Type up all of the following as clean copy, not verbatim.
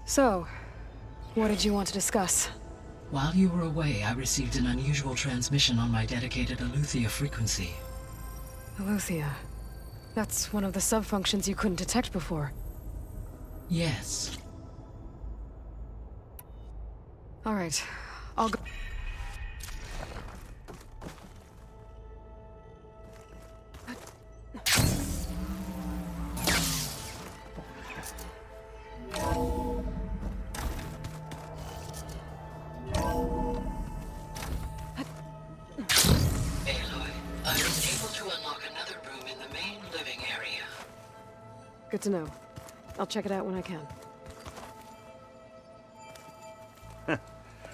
So, what did you want to discuss? While you were away, I received an unusual transmission on my dedicated Aletheia frequency. Aletheia. That's one of the sub-functions you couldn't detect before. Yes. Alright, I'll go. Good to know. I'll check it out when I can.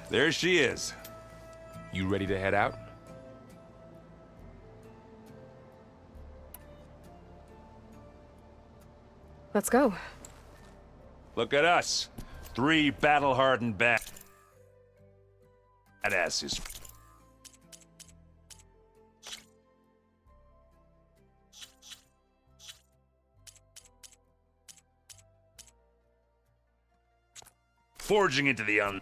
There she is. You ready to head out? Let's go. Look at us. 3 battle-hardened badasses. Forging into the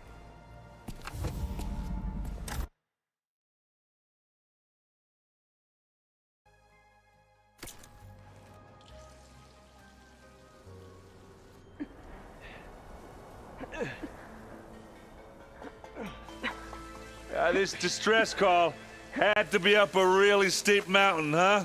this distress call had to be up a really steep mountain, huh?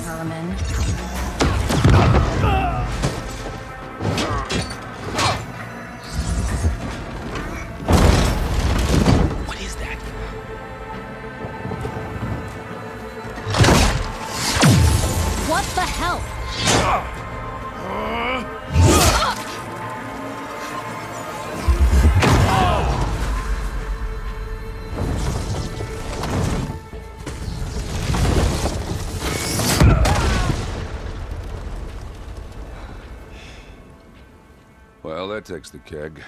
Vermin. What is that? What the hell? Well, that takes the keg.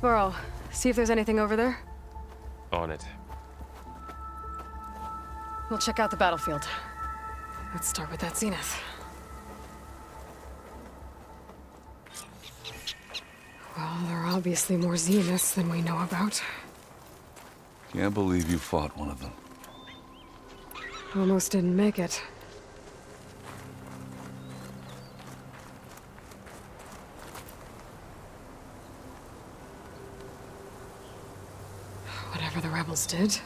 Varl, see if there's anything over there. On it. We'll check out the battlefield. Let's start with that zenith. Well, there are obviously more zeniths than we know about. Can't believe you fought one of them. Almost didn't make it. Whatever the rebels did,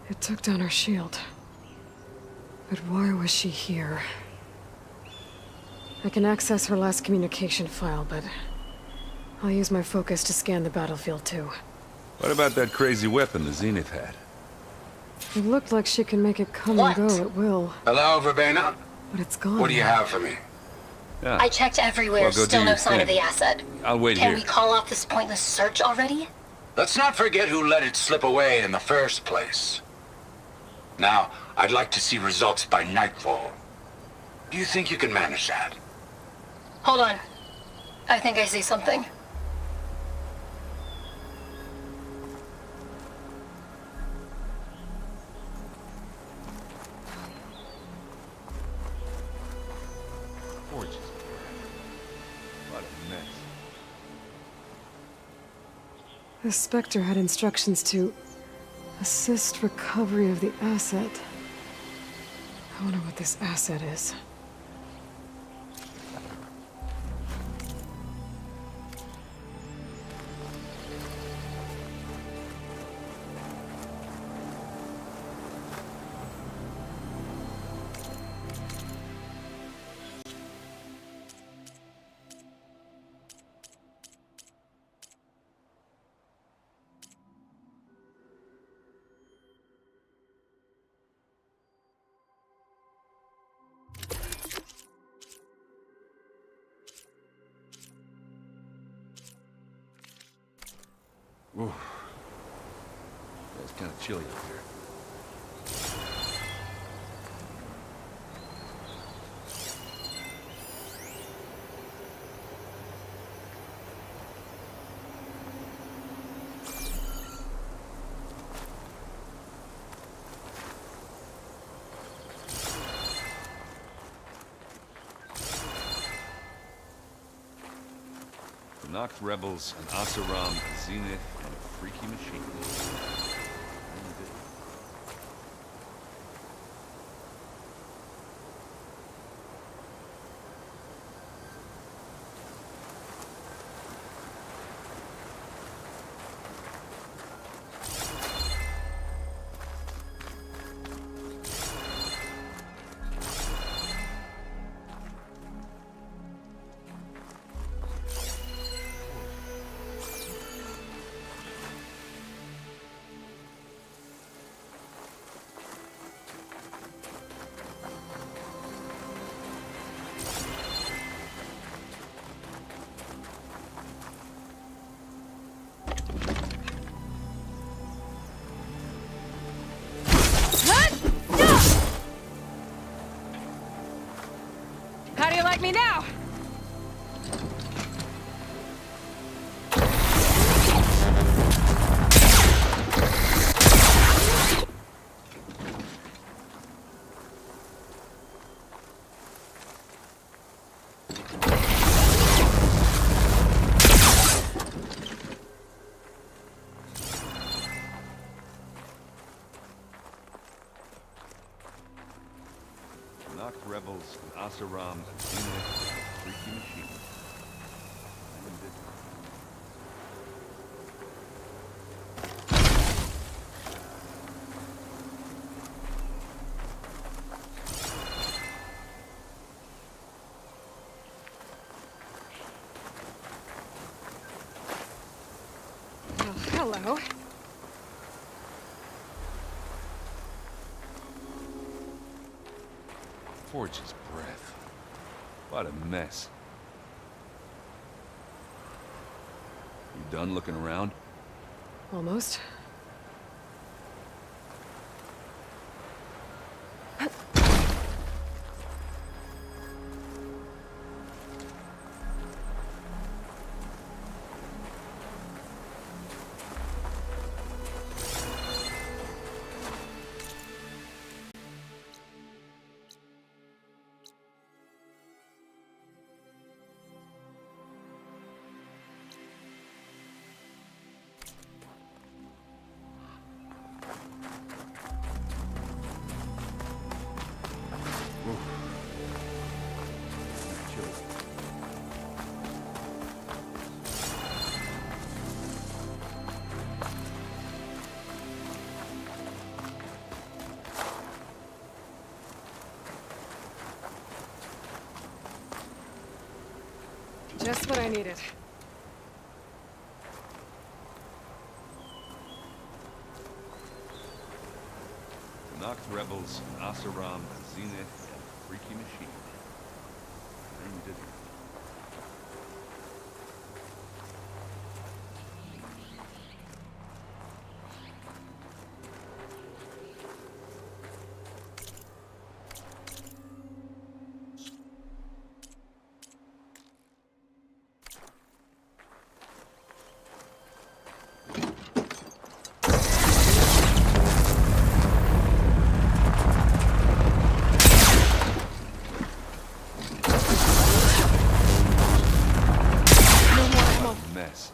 it took down her shield. But why was she here? I can access her last communication file, but I'll use my focus to scan the battlefield too. What about that crazy weapon the Zenith had? It looked like she can make it come What? and go at will, Hello, Verbena? but it's gone. What do you now. have for me? Yeah. I checked everywhere, Well, go do still no your sign of thing. the asset. I'll wait Can here. we call off this pointless search already? Let's not forget who let it slip away in the first place. Now, I'd like to see results by nightfall. Do you think you can manage that? Hold on. I think I see something. Gorgeous. What a mess. The Spectre had instructions to assist recovery of the asset. I wonder what this asset is. Ooh. Yeah, it's kind of chilly up here. The Noct rebels, an Asaram, a Zenith, and a freaky machine. How do you like me now? Noct rebels, an Asaram, a Zenith, and a freaky machine. Oh, hello. Forge's breath. What a mess. You done looking around? Almost. Just what I needed. The Noct rebels, an Asaram, a Zenith, and a freaky machine. Indeed. Mess.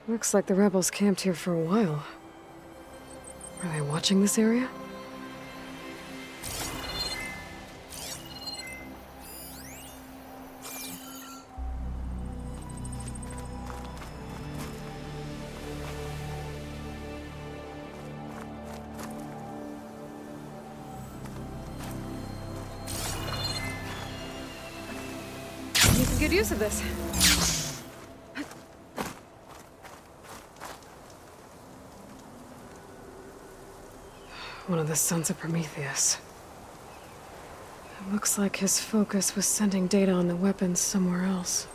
Looks like the rebels camped here for a while. Are they watching this area? good use of this. One of the sons of Prometheus. It looks like his focus was sending data on the weapons somewhere else.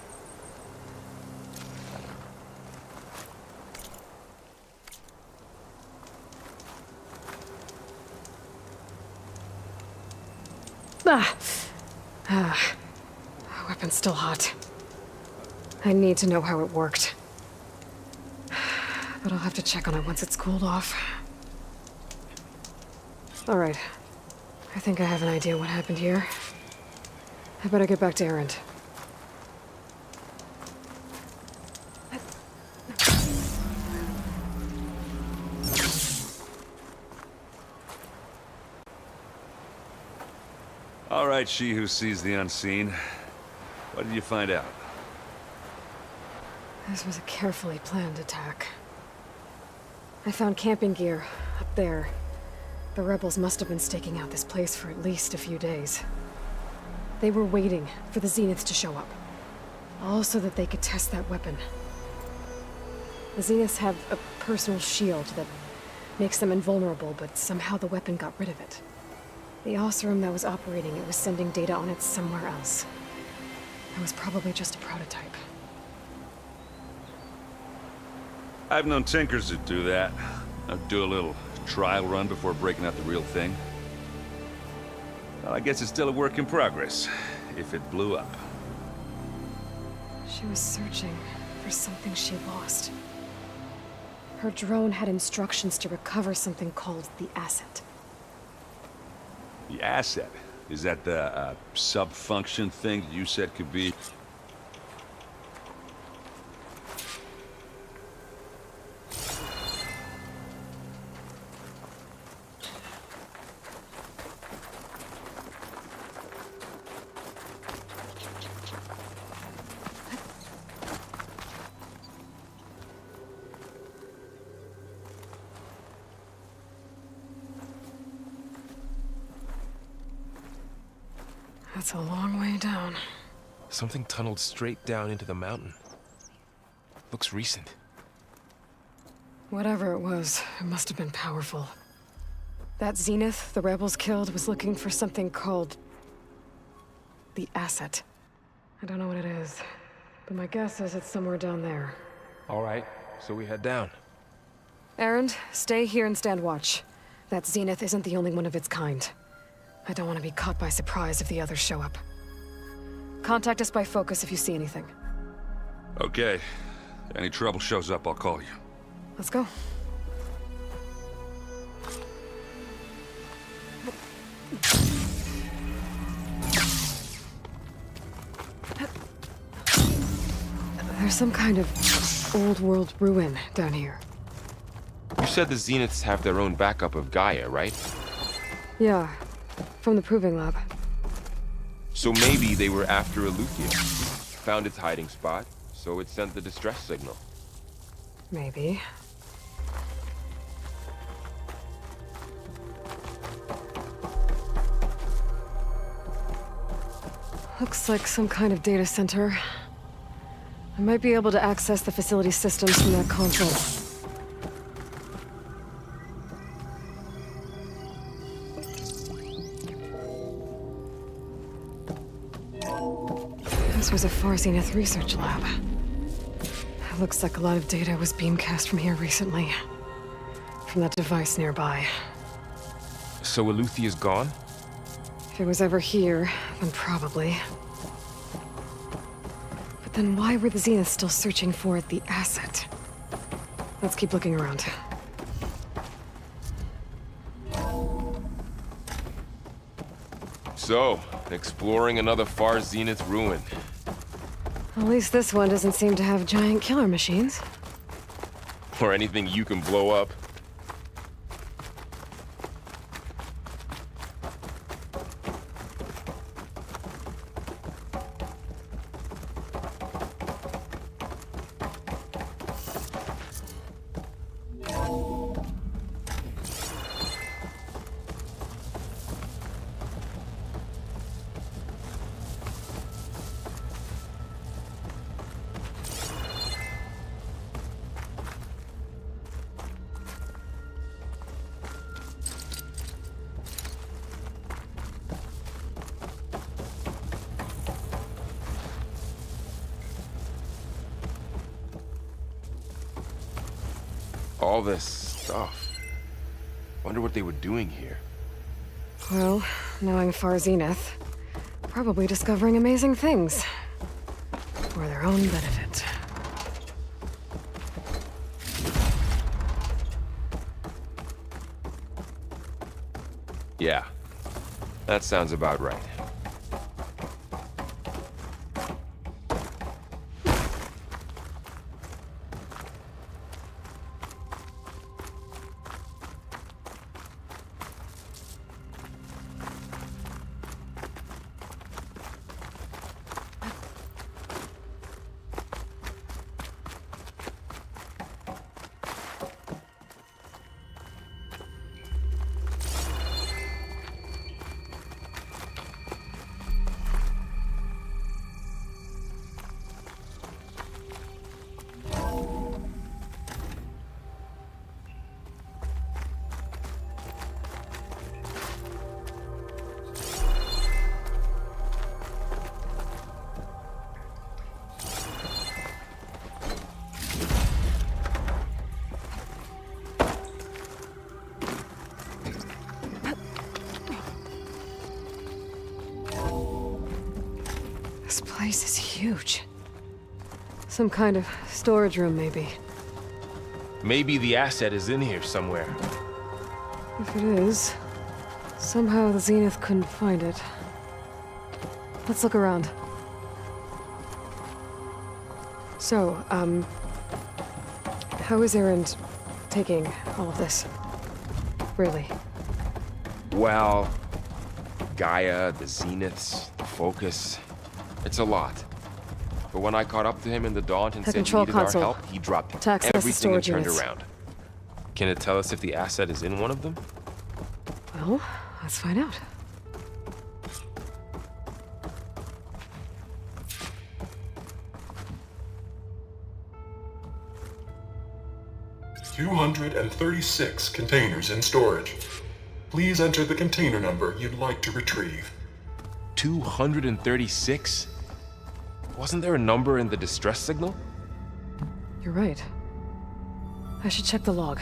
Weapon's still hot. I need to know how it worked. But I'll have to check on it once it's cooled off. Alright. I think I have an idea what happened here. I better get back to Erend. All right, she who sees the unseen. What did you find out? This was a carefully planned attack. I found camping gear up there. The rebels must have been staking out this place for at least a few days. They were waiting for the Zeniths to show up. All so that they could test that weapon. The Zeniths have a personal shield that makes them invulnerable, but somehow the weapon got rid of it. The Oseram that was operating it was sending data on it somewhere else. It was probably just a prototype. I've known tinkers that do that. I'd do a little trial run before breaking out the real thing. Well, I guess it's still a work in progress, if it blew up. She was searching for something she lost. Her drone had instructions to recover something called the asset. The asset? Is that the sub-function thing that you said could be... That's a long way down. Something tunneled straight down into the mountain. Looks recent. Whatever it was, it must have been powerful. That Zenith the rebels killed was looking for something called... the asset. I don't know what it is, but my guess is it's somewhere down there. All right, so we head down. Erend, stay here and stand watch. That Zenith isn't the only one of its kind. I don't want to be caught by surprise if the others show up. Contact us by focus if you see anything. Okay. Any trouble shows up, I'll call you. Let's go. There's some kind of old-world ruin down here. You said the Zeniths have their own backup of Gaia, right? Yeah, from the Proving Lab. So maybe they were after Eleuthia. Found its hiding spot, so it sent the distress signal. Maybe. Looks like some kind of data center. I might be able to access the facility systems from that console. This was a Far Zenith research lab. It looks like a lot of data was beamcast from here recently. From that device nearby. So Eleuthia's gone? If it was ever here, then probably. But then why were the Zeniths still searching for the asset? Let's keep looking around. So, exploring another Far Zenith ruin. At least this one doesn't seem to have giant killer machines. Or anything you can blow up. All this stuff. Wonder what they were doing here. Well, knowing Far Zenith, probably discovering amazing things. For their own benefit. Yeah, that sounds about right. This place is huge. Some kind of storage room, maybe. Maybe the asset is in here somewhere. If it is, somehow the Zenith couldn't find it. Let's look around. So, how is Erend taking all of this? Really? Well, Gaia, the Zeniths, the Focus. It's a lot. But when I caught up to him in the Daunt and The said he control needed our console. help, he dropped To access the everything and storage turned units. around. Can it tell us if the asset is in one of them? Well, let's find out. $236 containers in storage. Please enter the container number you'd like to retrieve. 236? Wasn't there a number in the distress signal? You're right. I should check the log.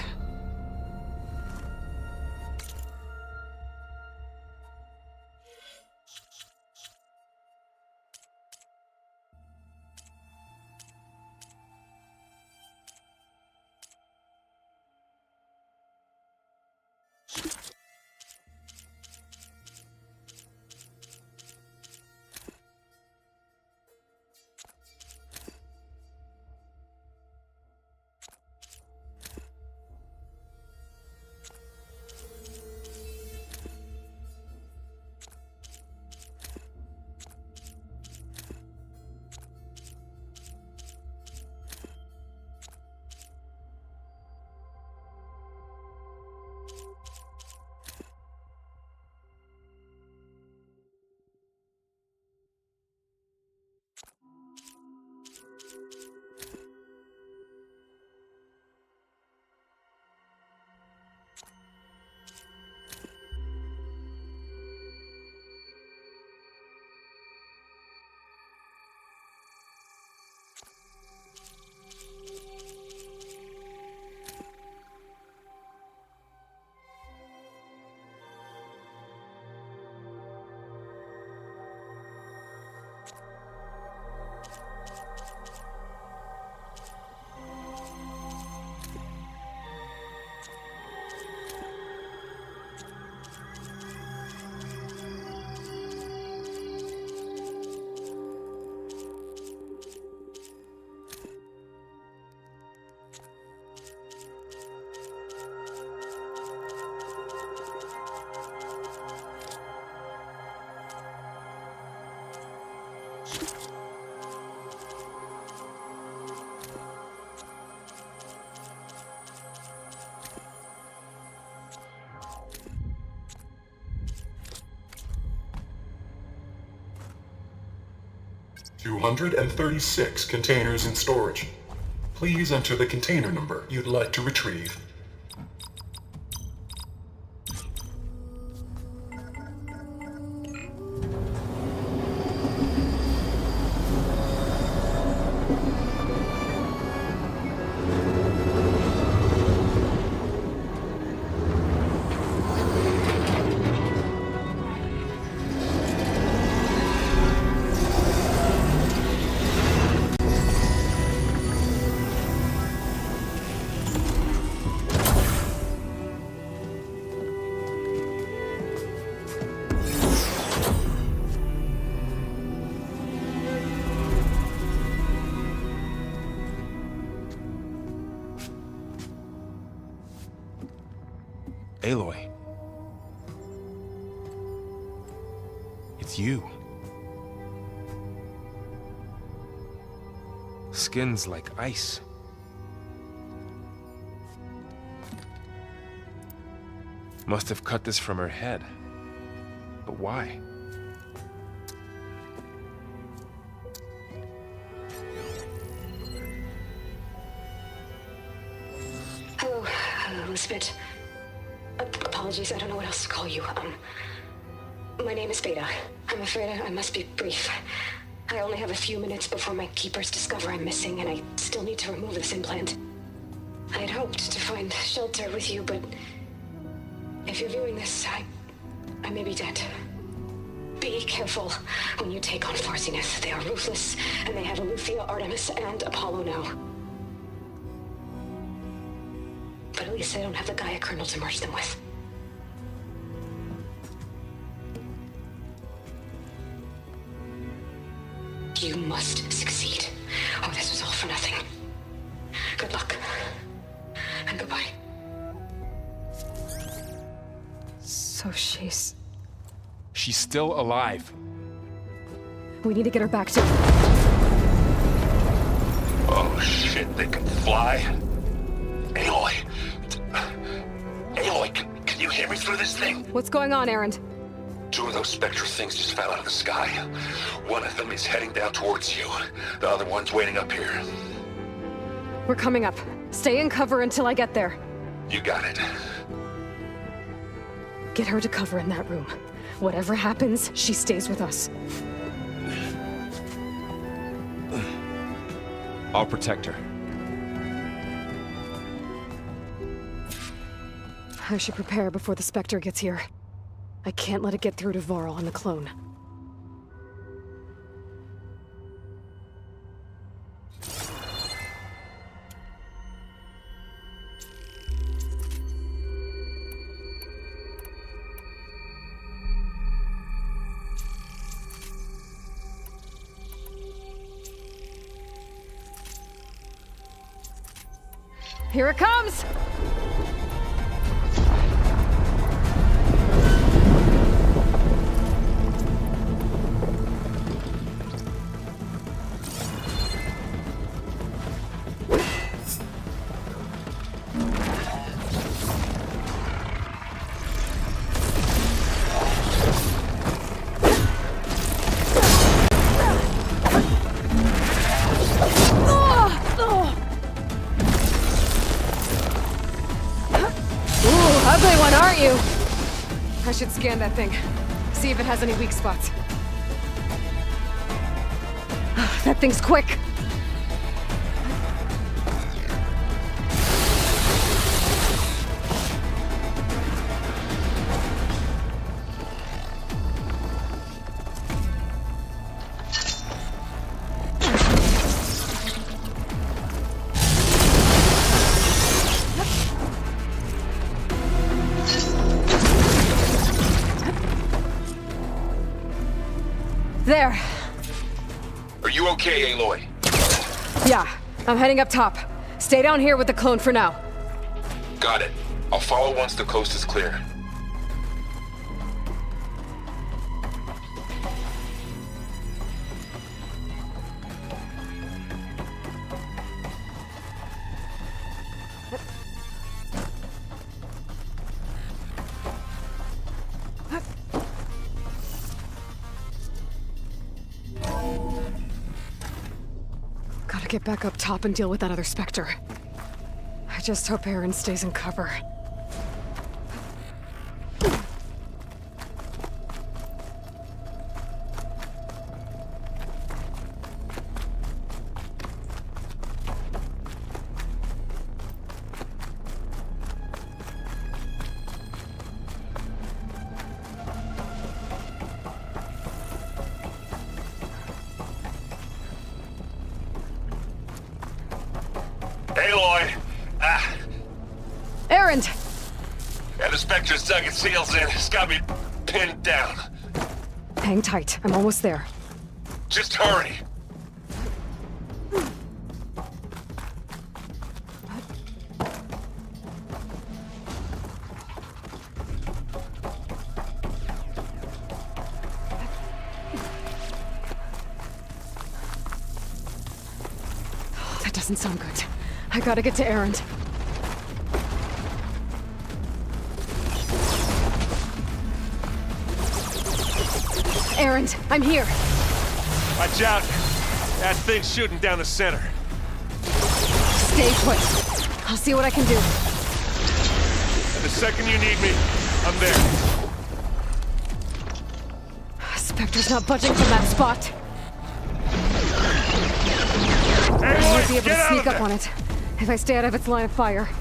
$236 containers in storage. Please enter the container number you'd like to retrieve. Aloy. It's you. Skin's like ice. Must have cut this from her head. But why? Hello, Elizabeth. Apologies, I don't know what else to call you. My name is Beta. I'm afraid I must be brief. I only have a few minutes before my keepers discover I'm missing, and I still need to remove this implant. I had hoped to find shelter with you, but if you're viewing this, I may be dead. Be careful when you take on Far Zenith. They are ruthless, and they have Eleuthia, Artemis, and Apollo now. But at least I don't have the Gaia kernel to merge them with. You must succeed, or this was all for nothing. Good luck, and goodbye. So she's... She's still alive. We need to get her back to... Oh shit, they can fly? Aloy. Aloy, can you hear me through this thing? What's going on, Erend? 2 of those spectral things just fell out of the sky. One of them is heading down towards you. The other one's waiting up here. We're coming up. Stay in cover until I get there. You got it. Get her to cover in that room. Whatever happens, she stays with us. I'll protect her. I should prepare before the Spectre gets here. I can't let it get through to Varl and the clone. Here it comes! Ugly one, aren't you? I should scan that thing. See if it has any weak spots. That thing's quick! There. Are you okay, Aloy? Yeah, I'm heading up top. Stay down here with the clone for now. Got it. I'll follow once the coast is clear. Gotta get back up top and deal with that other Spectre. I just hope Erend stays in cover. Aloy! Erend! And the Spectre's dug its heels in. It's got me pinned down. Hang tight. I'm almost there. Just hurry. doesn't sound good. I gotta get to Erend. Erend, I'm here. Watch out! That thing's shooting down the center. Stay put. I'll see what I can do. And the second you need me, I'm there. Spectre's not budging from that spot. Hey, I might boys, be able get to out sneak of up on it, if I stay out of its line of fire. I'll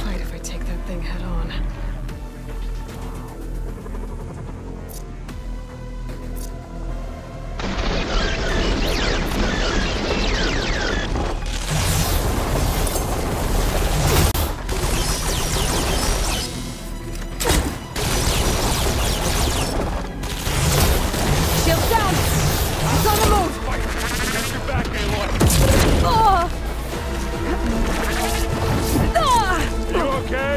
fight if I take that thing head on. Shields down! It's on the move! Get your back, Aloy. Oh! Ah! You okay?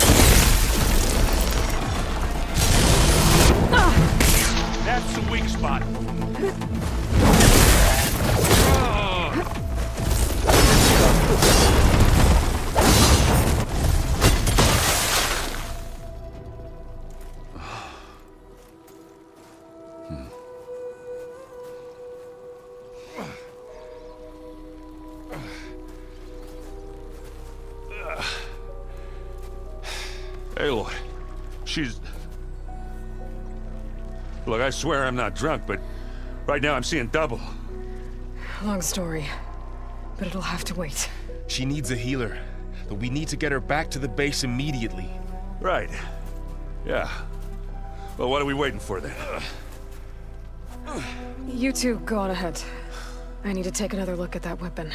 Ah! That's the weak spot. Aloy, she's... Look, I swear I'm not drunk, but right now I'm seeing double. Long story, but it'll have to wait. She needs a healer, but we need to get her back to the base immediately. Right. Yeah. Well, what are we waiting for then? You two go on ahead. I need to take another look at that weapon.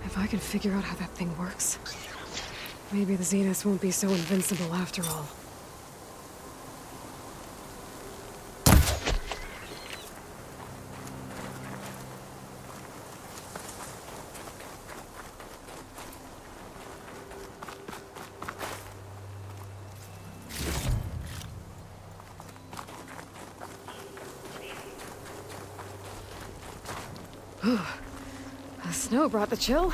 If I can figure out how that thing works, maybe the Zeniths won't be so invincible after all. The snow brought the chill.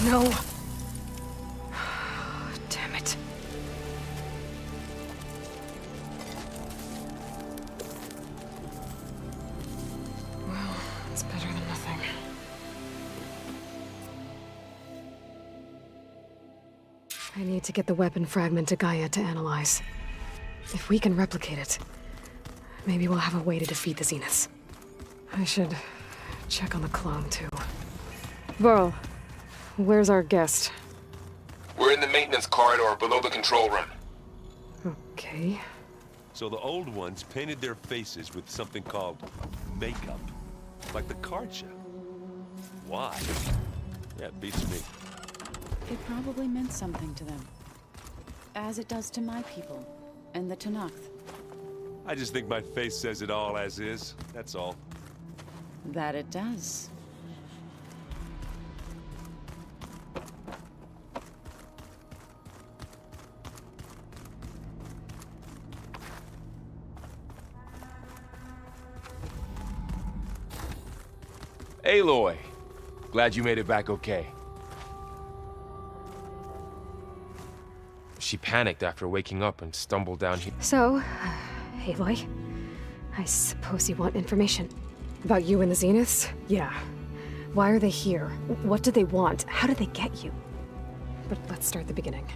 No. Damn it. Well, it's better than nothing. I need to get the weapon fragment to Gaia to analyze. If we can replicate it, maybe we'll have a way to defeat the Zeniths. I should check on the clone, too. Varl. Where's our guest? We're in the maintenance corridor below the control room. Okay. So the old ones painted their faces with something called makeup. Like the card show. Why? Yeah, it beats me. It probably meant something to them. As it does to my people, and the Tenakth. I just think my face says it all as is, that's all. That it does. Aloy, glad you made it back okay. She panicked after waking up and stumbled down here. So, Aloy, I suppose you want information. About you and the Zeniths? Yeah. Why are they here? What do they want? How did they get you? But let's start at the beginning.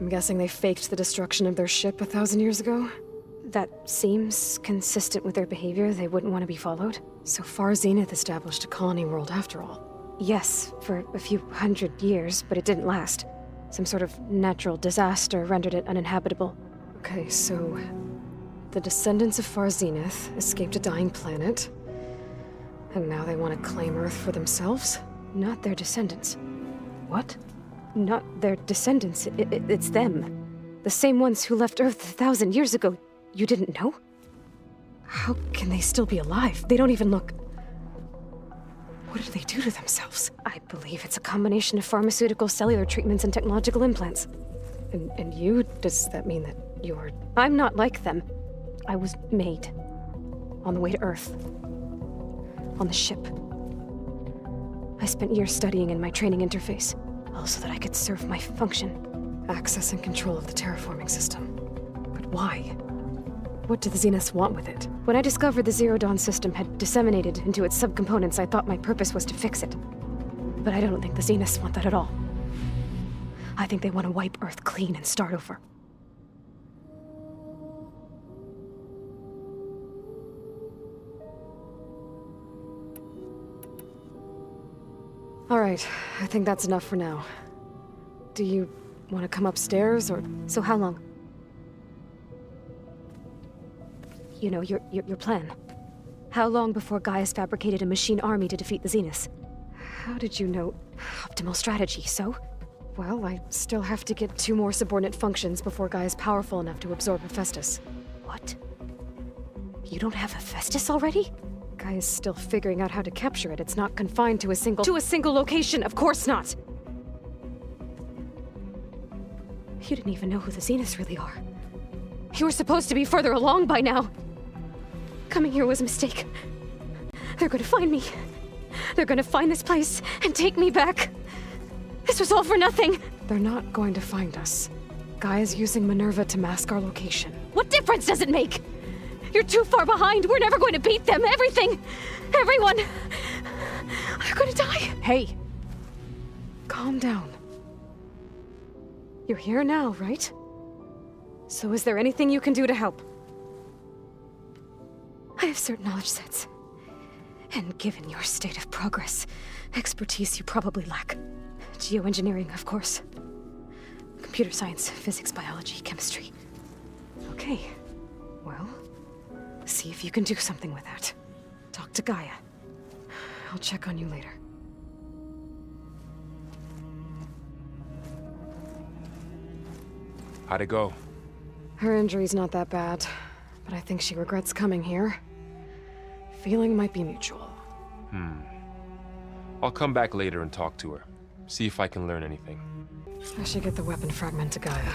I'm guessing they faked the destruction of their ship 1,000 years ago? That seems consistent with their behavior. They wouldn't want to be followed. So far, Zenith established a colony world after all. Yes, for a few hundred years, but it didn't last. Some sort of natural disaster rendered it uninhabitable. Okay, so the descendants of Far Zenith escaped a dying planet, and now they want to claim Earth for themselves? Not their descendants. What? Not their descendants. It's them. The same ones who left Earth 1,000 years ago. You didn't know? How can they still be alive? They don't even look... What do they do to themselves? I believe it's a combination of pharmaceutical, cellular treatments, and technological implants. And you? Does that mean that you're... I'm not like them. I was made. On the way to Earth. On the ship. I spent years studying in my training interface, all so that I could serve my function. Access and control of the terraforming system. But why? What do the Zeniths want with it? When I discovered the Zero Dawn system had disseminated into its subcomponents, I thought my purpose was to fix it. But I don't think the Zeniths want that at all. I think they want to wipe Earth clean and start over. All right, I think that's enough for now. Do you want to come upstairs, or... So how long? You know, your plan. How long before Gaia's fabricated a machine army to defeat the Zeniths? How did you know? Optimal strategy, so? Well, I still have to get 2 more subordinate functions before Gaia's powerful enough to absorb Hephaestus. What? You don't have Hephaestus already? Gaia's still figuring out how to capture it. It's not confined to a single... To a single location, of course not! You didn't even know who the Zeniths really are. You were supposed to be further along by now. Coming here was a mistake. They're gonna find me. They're gonna find this place and take me back. This was all for nothing. They're not going to find us. Gaia's using Minerva to mask our location. What difference does it make? You're too far behind. We're never going to beat them. Everything. Everyone. They're gonna die. Hey. Calm down. You're here now, right? So is there anything you can do to help? I have certain knowledge sets. And given your state of progress, expertise you probably lack. Geoengineering, of course. Computer science, physics, biology, chemistry. Okay. Well, see if you can do something with that. Talk to Gaia. I'll check on you later. How'd it go? Her injury's not that bad, but I think she regrets coming here. Feeling might be mutual. I'll come back later and talk to her. See if I can learn anything. I should get the weapon fragment to Gaia.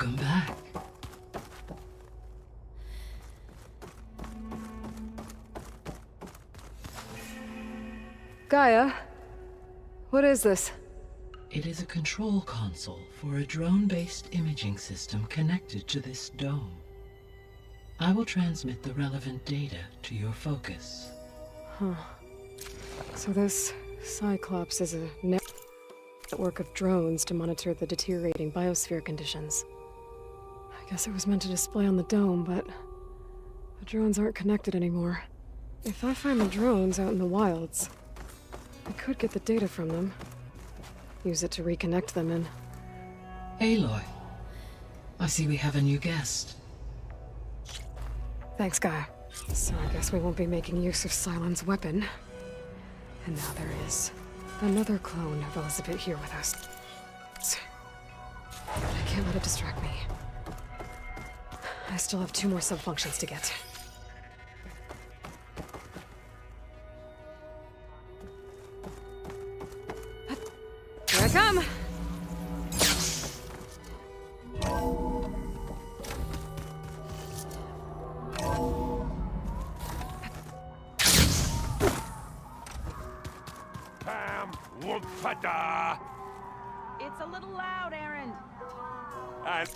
Welcome back. Gaia, what is this? It is a control console for a drone-based imaging system connected to this dome. I will transmit the relevant data to your focus. Huh. So this Cyclops is a network of drones to monitor the deteriorating biosphere conditions. I guess it was meant to display on the dome, but the drones aren't connected anymore. If I find the drones out in the wilds, I could get the data from them. Use it to reconnect them in. Aloy, I see we have a new guest. Thanks, Gaia. So I guess we won't be making use of Cylon's weapon. And now there is another clone of Elizabeth here with us. I can't let it distract me. I still have 2 more sub-functions to get. Here I come! Pam Wumpada! It's a little loud, Aaron. And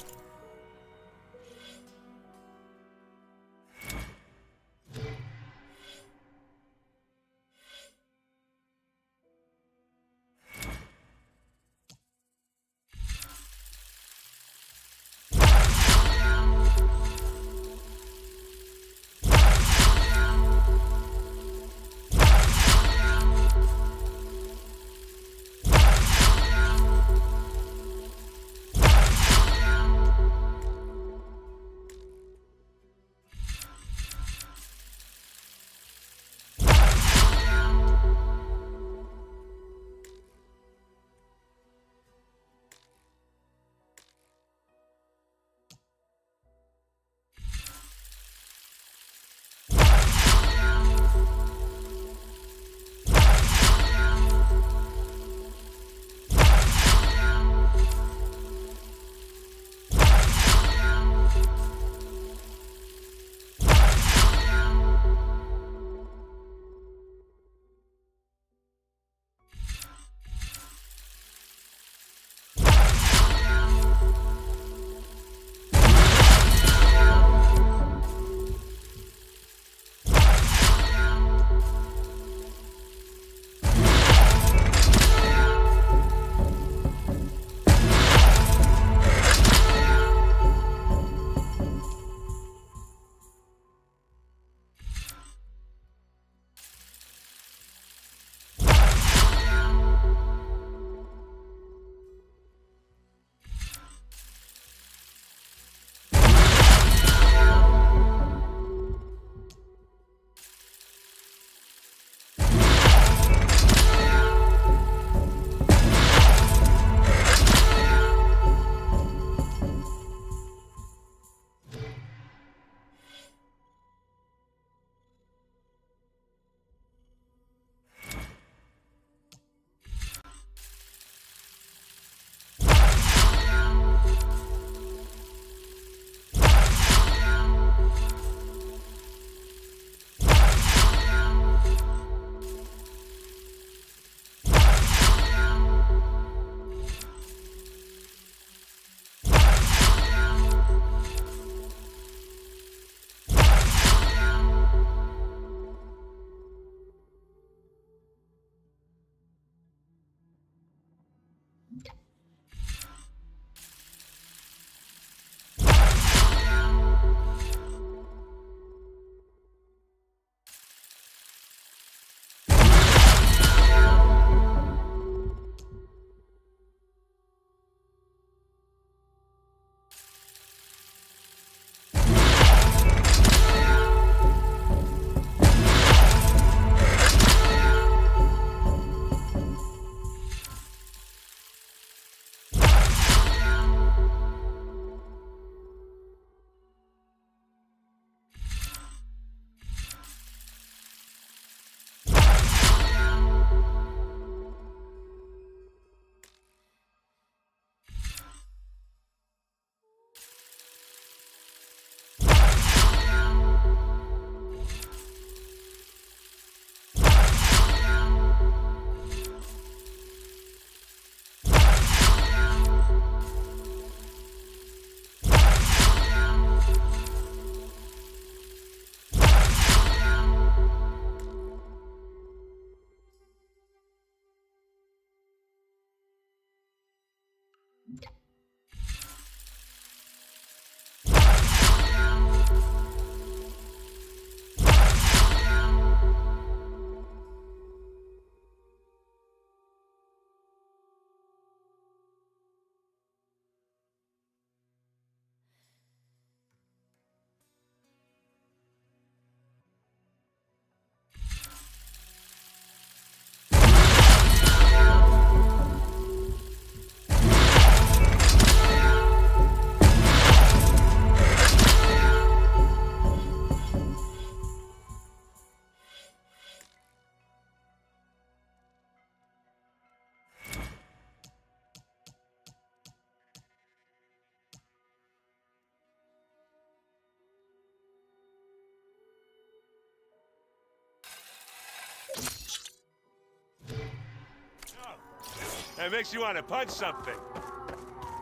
it makes you want to punch something.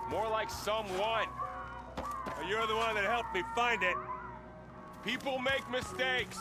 More like someone. Well, you're the one that helped me find it. People make mistakes.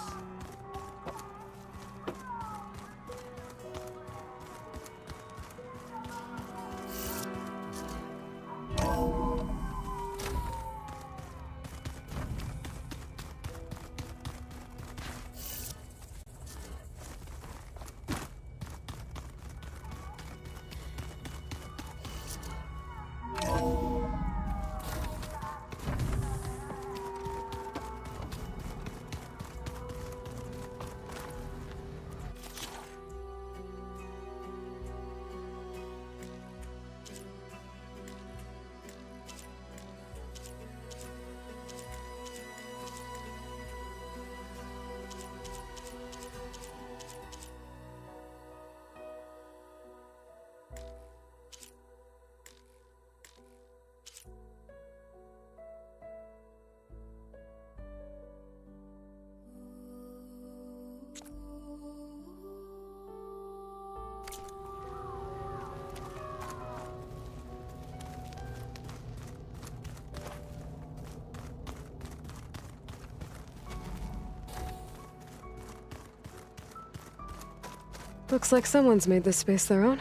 Looks like someone's made this space their own.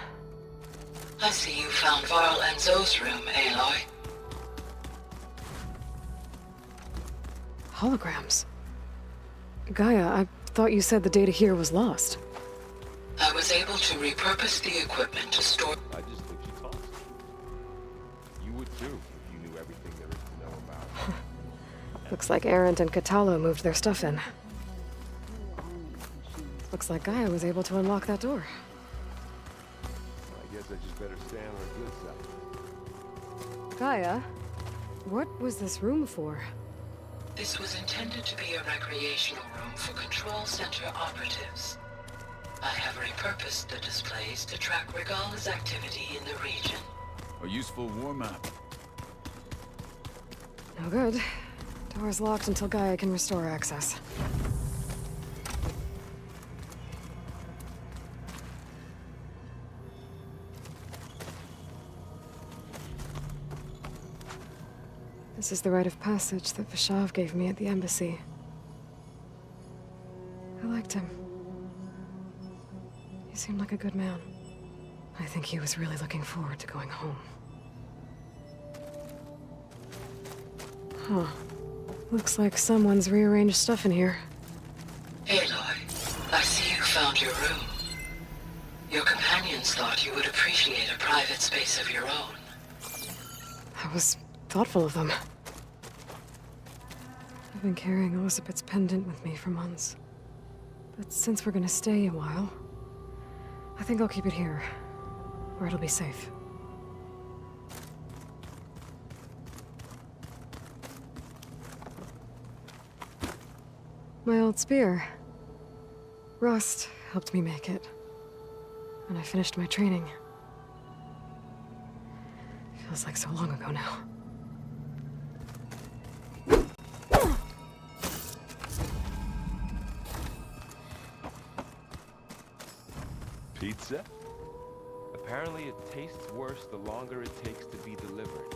I see you found Varl and Zoe's room, Aloy. Holograms. Gaia, I thought you said the data here was lost. I was able to repurpose the equipment to store... I just think she tossed it. You would too, if you knew everything there is to know about. Looks like Arendt and Katalo moved their stuff in. Looks like Gaia was able to unlock that door. I guess I just better stay on our good side. Gaia, what was this room for? This was intended to be a recreational room for Control Center operatives. I have repurposed the displays to track Regala's activity in the region. A useful warm-up. No good. Door's locked until Gaia can restore access. This is the rite of passage that Vishav gave me at the embassy. I liked him. He seemed like a good man. I think he was really looking forward to going home. Huh. Looks like someone's rearranged stuff in here. Aloy, I see you found your room. Your companions thought you would appreciate a private space of your own. That was thoughtful of them. I've been carrying Elizabeth's pendant with me for months. But since we're gonna stay a while, I think I'll keep it here, where it'll be safe. My old spear. Rust helped me make it. And I finished my training. Feels like so long ago now. Pizza? Apparently it tastes worse the longer it takes to be delivered.